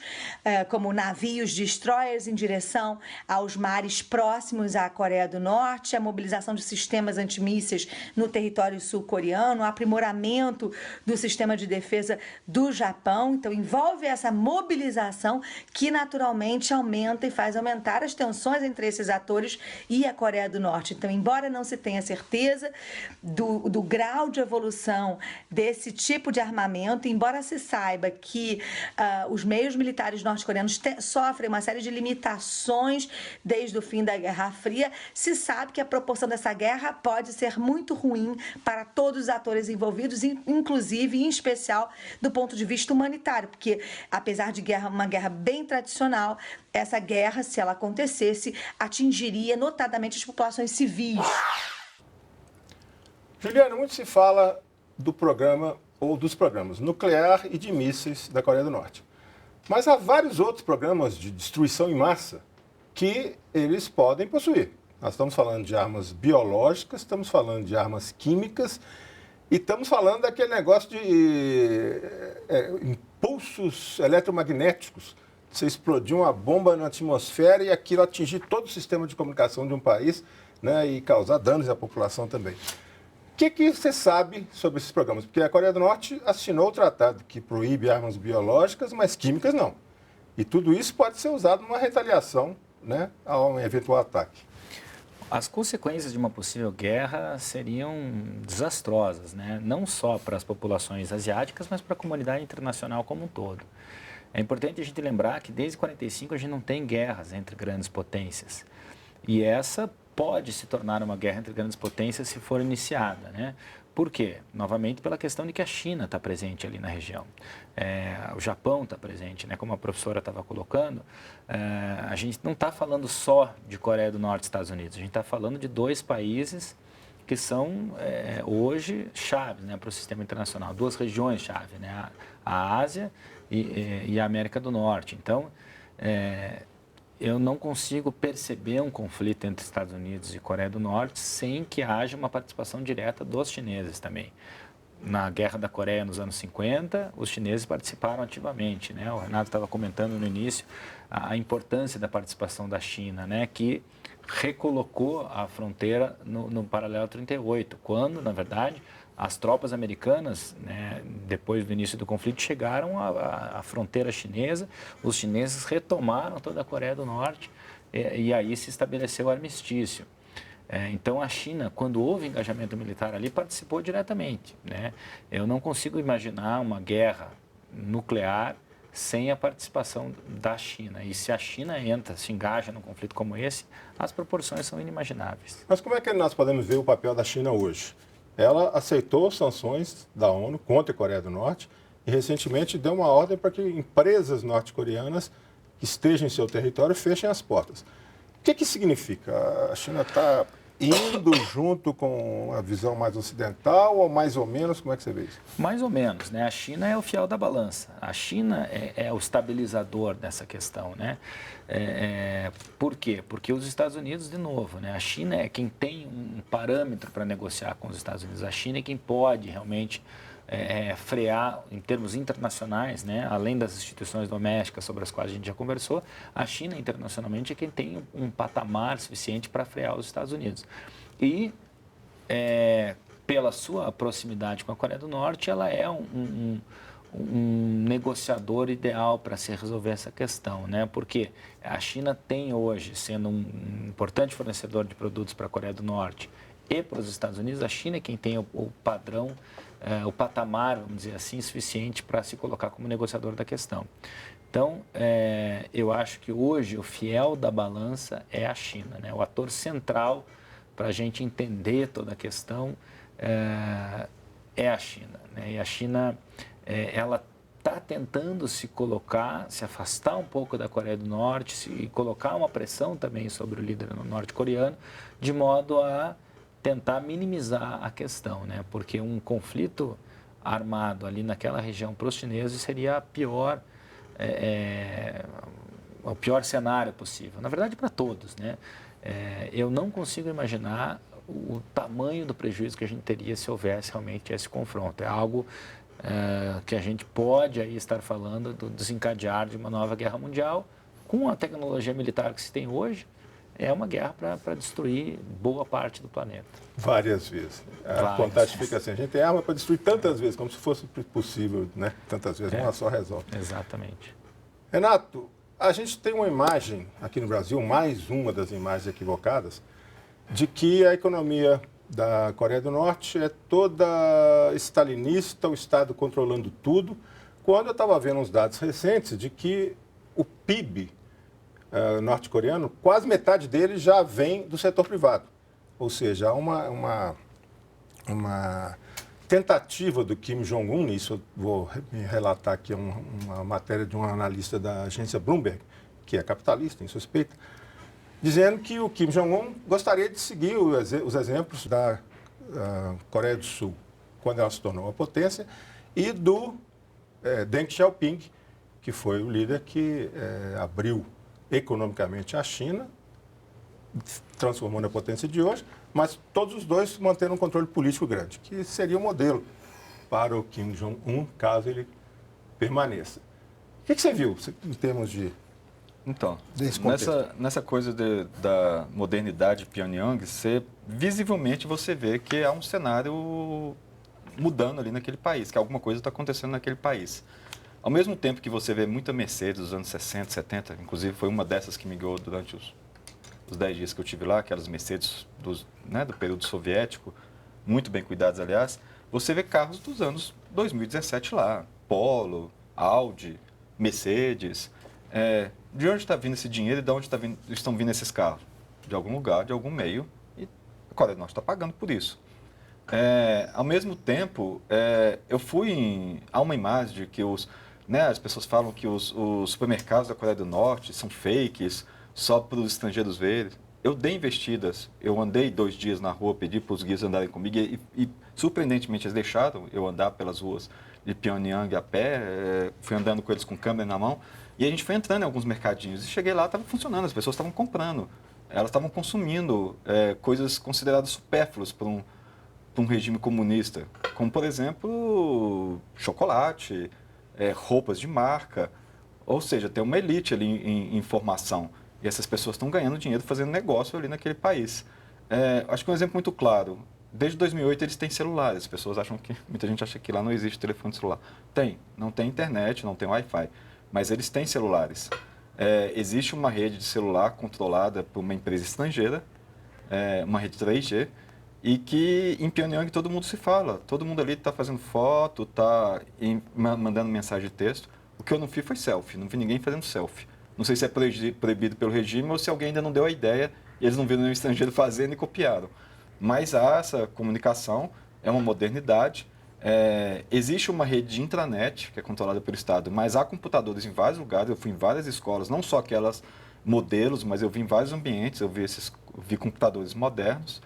como navios destroyers em direção aos mares próximos à Coreia do Norte, a mobilização de sistemas antimísseis no território sul-coreano, o aprimoramento do sistema de defesa do Japão. Então, envolve essa mobilização que naturalmente aumenta e faz aumentar as tensões entre esses atores e a Coreia do Norte. Então, embora não se tenha certeza do grau de evolução desse tipo de armamento, embora se saiba que os meios militares norte-coreanos sofrem uma série de limitações desde o fim da Guerra Fria, se sabe que a proporção dessa guerra pode ser muito ruim para todos os atores envolvidos, inclusive, em especial, do ponto de vista humanitário, porque, apesar de uma guerra bem tradicional, essa guerra, se ela acontecesse, atingiria notadamente as populações civis. Juliana, muito se fala do programa ou dos programas nuclear e de mísseis da Coreia do Norte. Mas há vários outros programas de destruição em massa que eles podem possuir. Nós estamos falando de armas biológicas, estamos falando de armas químicas e estamos falando daquele negócio de impulsos eletromagnéticos. Você explodir uma bomba na atmosfera e aquilo atingir todo o sistema de comunicação de um país, né, e causar danos à população também. O que você sabe sobre esses programas? Porque a Coreia do Norte assinou o tratado que proíbe armas biológicas, mas químicas não. E tudo isso pode ser usado numa retaliação, né, a um eventual ataque. As consequências de uma possível guerra seriam desastrosas, né? Não só para as populações asiáticas, mas para a comunidade internacional como um todo. É importante a gente lembrar que desde 1945 a gente não tem guerras entre grandes potências. E essa pode se tornar uma guerra entre grandes potências se for iniciada, né? Por quê? Novamente pela questão de que a China está presente ali na região. O Japão está presente, né? Como a professora estava colocando, a gente não está falando só de Coreia do Norte e Estados Unidos, a gente está falando de 2 países que são hoje chaves, né, para o sistema internacional, 2 regiões chave, né? A Ásia e a América do Norte. Então, eu não consigo perceber um conflito entre Estados Unidos e Coreia do Norte sem que haja uma participação direta dos chineses também. Na Guerra da Coreia nos anos 50, os chineses participaram ativamente, né? O Renato estava comentando no início a importância da participação da China, né? Que recolocou a fronteira no paralelo 38, quando, na verdade, as tropas americanas, né, depois do início do conflito, chegaram à fronteira chinesa, os chineses retomaram toda a Coreia do Norte e aí se estabeleceu o armistício. Então, a China, quando houve engajamento militar ali, participou diretamente, né? Eu não consigo imaginar uma guerra nuclear sem a participação da China. E se a China se engaja num conflito como esse, as proporções são inimagináveis. Mas como é que nós podemos ver o papel da China hoje? Ela aceitou sanções da ONU contra a Coreia do Norte e recentemente deu uma ordem para que empresas norte-coreanas que estejam em seu território fechem as portas. O que significa? A China está indo junto com a visão mais ocidental ou mais ou menos? Como é que você vê isso? Mais ou menos, né? A China é o fiel da balança. A China é o estabilizador dessa questão, né? Por quê? Porque os Estados Unidos, de novo, né? A China é quem tem um parâmetro para negociar com os Estados Unidos. A China é quem pode realmente frear em termos internacionais, né? Além das instituições domésticas sobre as quais a gente já conversou, a China internacionalmente é quem tem um patamar suficiente para frear os Estados Unidos. E pela sua proximidade com a Coreia do Norte, ela é um negociador ideal para se resolver essa questão, né? Porque a China tem hoje, sendo um importante fornecedor de produtos para a Coreia do Norte e para os Estados Unidos, a China é quem tem o padrão, o patamar, vamos dizer assim, suficiente para se colocar como negociador da questão. Então, eu acho que hoje o fiel da balança é a China, né? O ator central para a gente entender toda a questão é a China, né? E a China, ela está tentando se colocar, se afastar um pouco da Coreia do Norte e colocar uma pressão também sobre o líder norte-coreano, de modo a tentar minimizar a questão, né? Porque um conflito armado ali naquela região para os chineses seria o pior cenário possível. Na verdade, para todos, né? Eu não consigo imaginar o tamanho do prejuízo que a gente teria se houvesse realmente esse confronto. É algo que a gente pode aí estar falando do desencadear de uma nova guerra mundial com a tecnologia militar que se tem hoje. É uma guerra para destruir boa parte do planeta. Várias vezes. A contagem fica assim, a gente tem arma para destruir tantas vezes, como se fosse possível, né? Tantas vezes, uma só resolve. Exatamente. Renato, a gente tem uma imagem aqui no Brasil, mais uma das imagens equivocadas, de que a economia da Coreia do Norte é toda stalinista, o Estado controlando tudo, quando eu estava vendo uns dados recentes de que o PIB norte-coreano, quase metade dele já vem do setor privado. Ou seja, há uma tentativa do Kim Jong-un, isso eu vou me relatar aqui uma matéria de um analista da agência Bloomberg, que é capitalista, insuspeita, dizendo que o Kim Jong-un gostaria de seguir os exemplos da Coreia do Sul, quando ela se tornou uma potência, e do Deng Xiaoping, que foi o líder que abriu economicamente a China, transformou na potência de hoje, mas todos os dois manteram um controle político grande, que seria o modelo para o Kim Jong-un, caso ele permaneça. O que você viu em termos de... Então, desse nessa coisa da modernidade Pyongyang, visivelmente você vê que há um cenário mudando ali naquele país, que alguma coisa está acontecendo naquele país. Ao mesmo tempo que você vê muita Mercedes dos anos 60, 70, inclusive foi uma dessas que me guiou durante os 10 dias que eu tive lá, aquelas Mercedes do período soviético, muito bem cuidadas, aliás, você vê carros dos anos 2017 lá, Polo, Audi, Mercedes. De onde está vindo esse dinheiro e de onde estão vindo esses carros? De algum lugar, de algum meio, e a Coreia do Norte está pagando por isso. Ao mesmo tempo, há uma imagem de que as pessoas falam que os supermercados da Coreia do Norte são fakes, só para os estrangeiros verem. eu dei investidas, eu andei 2 dias na rua, pedi para os guias andarem comigo e surpreendentemente eles deixaram eu andar pelas ruas de Pyongyang a pé, fui andando com eles com câmera na mão e a gente foi entrando em alguns mercadinhos e cheguei lá, estava funcionando, as pessoas estavam comprando, elas estavam consumindo coisas consideradas supérfluas para um regime comunista, como por exemplo chocolate, roupas de marca, ou seja, tem uma elite ali em formação. E essas pessoas estão ganhando dinheiro fazendo negócio ali naquele país. Acho que um exemplo muito claro. Desde 2008 eles têm celulares. As pessoas acham que... Muita gente acha que lá não existe telefone celular. Tem. Não tem internet, não tem Wi-Fi. Mas eles têm celulares. Existe uma rede de celular controlada por uma empresa estrangeira, uma rede 3G, e que em Pyongyang todo mundo se fala. Todo mundo ali está fazendo foto, está mandando mensagem de texto. O que eu não vi foi selfie. Não vi ninguém fazendo selfie. Não sei se é proibido pelo regime ou se alguém ainda não deu a ideia e eles não viram nenhum estrangeiro fazendo e copiaram. Mas há essa comunicação, é uma modernidade. Existe uma rede de intranet, que é controlada pelo Estado, mas há computadores em vários lugares. Eu fui em várias escolas, não só aquelas modelos, mas eu vi em vários ambientes, eu vi computadores modernos.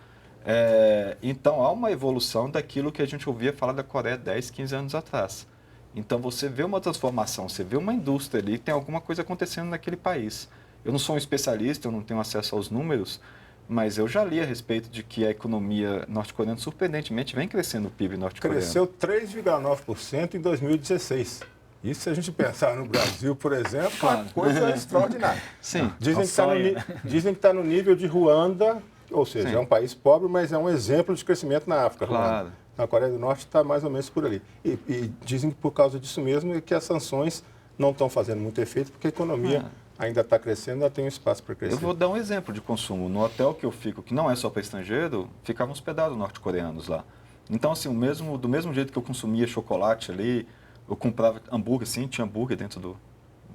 Então, há uma evolução daquilo que a gente ouvia falar da Coreia 10, 15 anos atrás. Então, você vê uma transformação, você vê uma indústria ali, tem alguma coisa acontecendo naquele país. Eu não sou um especialista, eu não tenho acesso aos números, mas eu já li a respeito de que a economia norte-coreana, surpreendentemente, vem crescendo o PIB norte-coreano. Cresceu 3,9% em 2016. Isso se a gente pensar no Brasil, por exemplo, é uma coisa extraordinária. Sim. Dizem que está no nível de Ruanda, ou seja, é um país pobre, mas é um exemplo de crescimento na África. Claro. Ruanda. Na Coreia do Norte está mais ou menos por ali. E dizem que por causa disso mesmo é que as sanções não estão fazendo muito efeito, porque a economia ainda está crescendo, ainda tem um espaço para crescer. Eu vou dar um exemplo de consumo. No hotel que eu fico, que não é só para estrangeiro, ficavam hospedados norte-coreanos lá. Então, assim, do mesmo jeito que eu consumia chocolate ali, eu comprava hambúrguer, sim, tinha hambúrguer dentro do...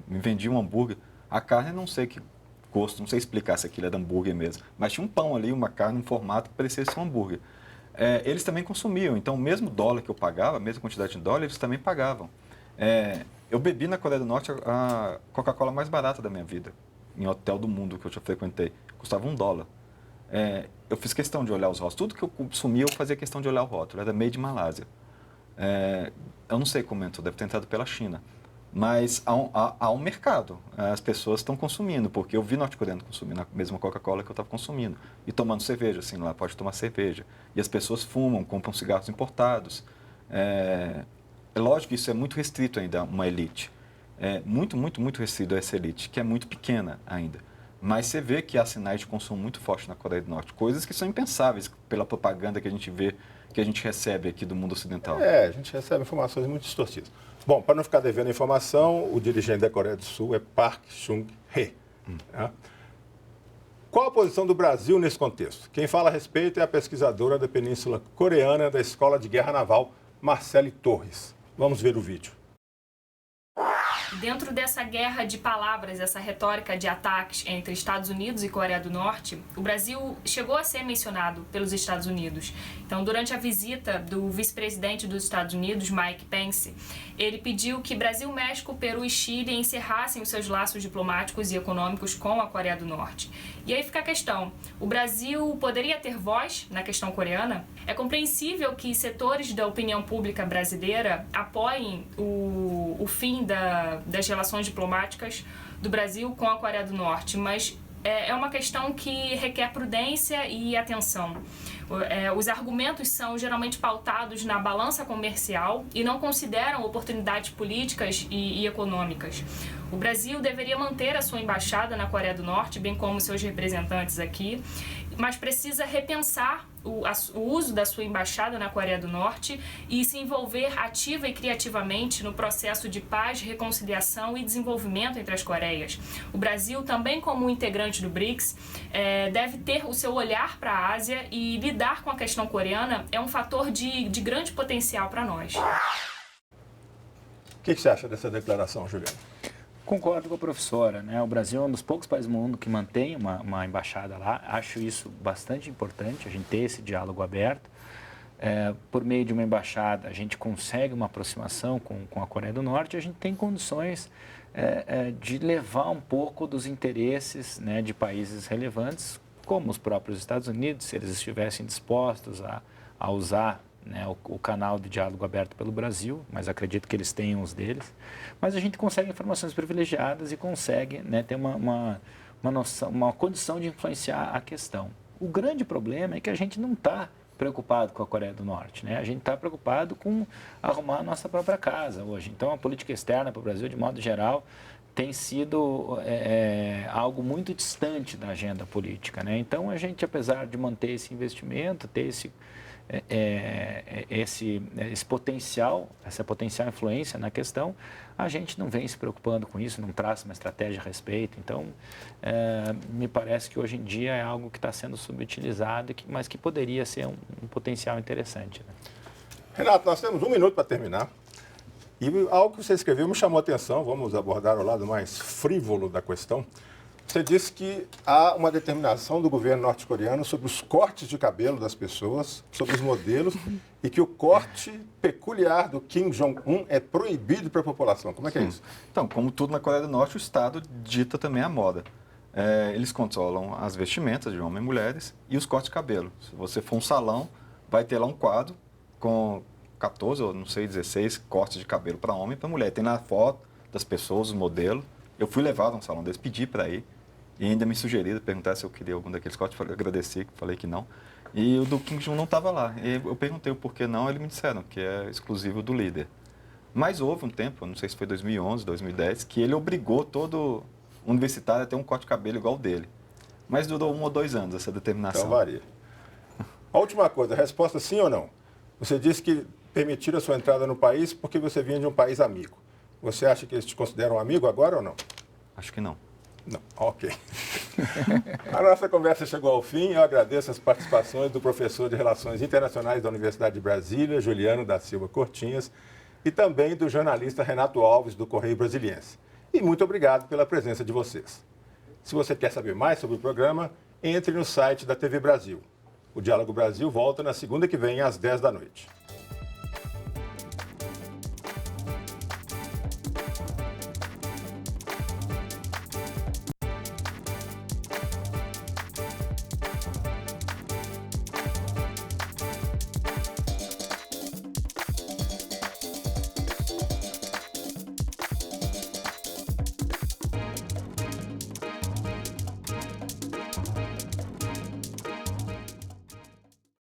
Me vendia um hambúrguer. A carne, não sei que gosto, não sei explicar se aquilo era hambúrguer mesmo, mas tinha um pão ali, uma carne, um formato que parecia ser um hambúrguer. Eles também consumiam, então o mesmo dólar que eu pagava, a mesma quantidade de dólar, eles também pagavam. Eu bebi na Coreia do Norte a Coca-Cola mais barata da minha vida, em hotel do mundo que eu já frequentei, custava $1. Eu fiz questão de olhar os rótulos, tudo que eu consumia eu fazia questão de olhar o rótulo, era made in Malásia. Eu não sei como entrou, deve ter entrado pela China, mas há um mercado, as pessoas estão consumindo, porque eu vi norte-coreano consumindo a mesma Coca-Cola que eu estava consumindo, e tomando cerveja, assim, lá pode tomar cerveja, e as pessoas fumam, compram cigarros importados. É lógico que isso é muito restrito ainda, uma elite, muito, muito, muito restrito a essa elite, que é muito pequena ainda, mas você vê que há sinais de consumo muito forte na Coreia do Norte, coisas que são impensáveis pela propaganda que a gente vê, que a gente recebe aqui do mundo ocidental. A gente recebe informações muito distorcidas. Bom, para não ficar devendo informação, o dirigente da Coreia do Sul é Park Chung-hee. Qual a posição do Brasil nesse contexto? Quem fala a respeito é a pesquisadora da Península Coreana da Escola de Guerra Naval, Marcele Torres. Vamos ver o vídeo. Dentro dessa guerra de palavras, essa retórica de ataques entre Estados Unidos e Coreia do Norte, o Brasil chegou a ser mencionado pelos Estados Unidos. Então, durante a visita do vice-presidente dos Estados Unidos, Mike Pence, ele pediu que Brasil, México, Peru e Chile encerrassem os seus laços diplomáticos e econômicos com a Coreia do Norte. E aí fica a questão, o Brasil poderia ter voz na questão coreana? É compreensível que setores da opinião pública brasileira apoiem o fim das relações diplomáticas do Brasil com a Coreia do Norte, mas é uma questão que requer prudência e atenção. Os argumentos são geralmente pautados na balança comercial e não consideram oportunidades políticas e econômicas. O Brasil deveria manter a sua embaixada na Coreia do Norte, bem como seus representantes aqui, mas precisa repensar o uso da sua embaixada na Coreia do Norte e se envolver ativa e criativamente no processo de paz, reconciliação e desenvolvimento entre as Coreias. O Brasil, também como integrante do BRICS, deve ter o seu olhar para a Ásia e lidar com a questão coreana é um fator de grande potencial para nós. O que você acha dessa declaração, Juliano? Concordo com a professora, né? O Brasil é um dos poucos países do mundo que mantém uma embaixada lá. Acho isso bastante importante, a gente ter esse diálogo aberto. Por meio de uma embaixada, a gente consegue uma aproximação com a Coreia do Norte, a gente tem condições de levar um pouco dos interesses, né, de países relevantes como os próprios Estados Unidos, se eles estivessem dispostos a usar, né, o canal de diálogo aberto pelo Brasil, mas acredito que eles tenham os deles. Mas a gente consegue informações privilegiadas e consegue, né, ter uma noção, uma condição de influenciar a questão. O grande problema é que a gente não está preocupado com a Coreia do Norte, né? A gente está preocupado com arrumar a nossa própria casa hoje. Então, a política externa para o Brasil, de modo geral, tem sido algo muito distante da agenda política, né? Então, a gente, apesar de manter esse investimento, ter esse potencial, essa potencial influência na questão, a gente não vem se preocupando com isso, não traça uma estratégia a respeito. Então, me parece que hoje em dia é algo que está sendo subutilizado, mas que poderia ser um potencial interessante, né? Renato, nós temos 1 minuto para terminar. E algo que você escreveu me chamou a atenção, vamos abordar o lado mais frívolo da questão. Você disse que há uma determinação do governo norte-coreano sobre os cortes de cabelo das pessoas, sobre os modelos, e que o corte peculiar do Kim Jong-un é proibido para a população. Como é que é isso? Então, como tudo na Coreia do Norte, o Estado dita também a moda. Eles controlam as vestimentas de homens e mulheres e os cortes de cabelo. Se você for um salão, vai ter lá um quadro com 14 ou, não sei, 16 cortes de cabelo para homem e para mulher. Tem lá a foto das pessoas, os modelos. Eu fui levado a um salão deles, pedi para ir. E ainda me sugeriram, perguntar se eu queria algum daqueles cortes, eu agradeci, falei que não. E o do Kim Jong não estava lá. E eu perguntei o porquê não, eles me disseram que é exclusivo do líder. Mas houve um tempo, não sei se foi 2011, 2010, que ele obrigou todo universitário a ter um corte de cabelo igual o dele. Mas durou 1 ou 2 anos essa determinação. Então varia. A última coisa, a resposta sim ou não? Você disse que permitiram a sua entrada no país porque você vinha de um país amigo. Você acha que eles te consideram um amigo agora ou não? Acho que não. Não, ok. A nossa conversa chegou ao fim. Eu agradeço as participações do professor de Relações Internacionais da Universidade de Brasília, Juliano da Silva Cortinhas, e também do jornalista Renato Alves, do Correio Brasiliense. E muito obrigado pela presença de vocês. Se você quer saber mais sobre o programa, entre no site da TV Brasil. O Diálogo Brasil volta na segunda que vem, às 10 da noite.